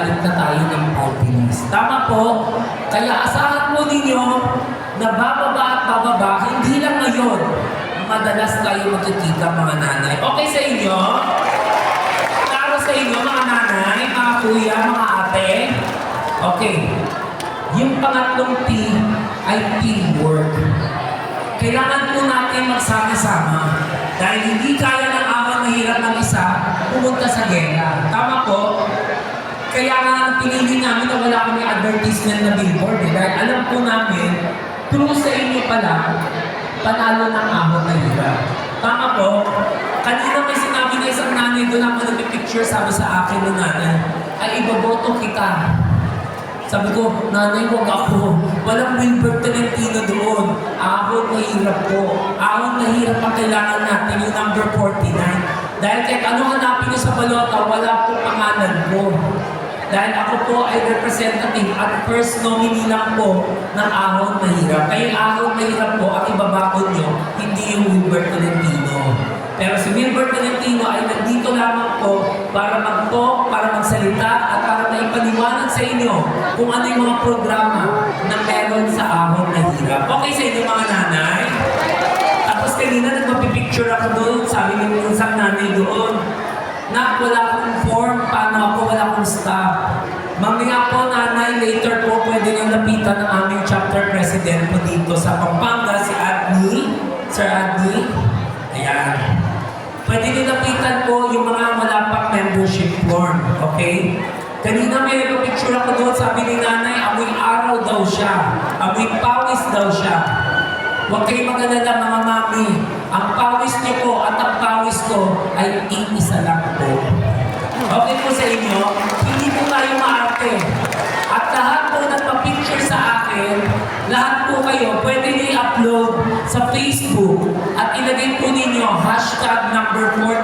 balik na tayo ng Pilipinas. Tama po? Kaya asahan po ninyo na bababa at bababa, hindi lang ngayon. Madalas tayo magkikita mga nanay. Okay sa inyo? Klaro sa inyo mga nanay, mga kuya, mga ate? Okay. Yung pangatlong T ay teamwork. Kailangan po natin magsama-sama. Dahil hindi kaya ng amang mahirap ng isa, pumunta sa gera. Tama po? Kaya nga pinili namin na wala kami advertisement na billboard. Dahil alam po namin, true sa inyo pala, panalo ng ahon na hirap. Tama po? Kanina may sinabi na isang nanay doon ako nagpipicture, sabi sa akin ng nanay, ay ibaboto kita. Sabi ko, nanay, huwag ako. Walang Wilbert Tolentino doon. Ahon na hirap po. Ahon na hirap ang kailangan natin, yung number 49. Dahil kahit ano hanapin niyo sa balota, wala po pangalan ko. Dahil ako po ay representative at first nominee lang po ng ahon na hirap. Kaya ahon na hirap po, ang ibabakod niyo, hindi yung Wilbert Tolentino. Pero si Wilbert Tolentino ay nandito lamang po para mag-talk, para magsalita, at para maipaliwanag sa inyo kung ano yung mga programa na meron sa ahon na hirap. Okay sa inyo mga nanay? Tapos kanina nagpapipicture ako doon, sabi ng isang nanay doon, na wala akong form, paano ako, wala akong staff. Mamaya po nanay, later po pwede niyong lapitan ng aming chapter president po dito sa Pampanga, si Adney, Sir Adney. Ayan. Pwede nyo lapitan po yung mga malapang membership form, okay? Kanina may nagpapicture ako doon, sabi ni nanay, amoy araw daw siya, amoy pawis daw siya. Huwag kayong mag-alala mga mami, ang pawis niyo po at ang pawis ko ay iisa lang po. Okay po sa inyo, hindi po tayo maarte. At lahat po nagpa-picture sa akin, lahat po kayo, pwede niyo i-upload sa Facebook at ilagay po ninyo hashtag number 49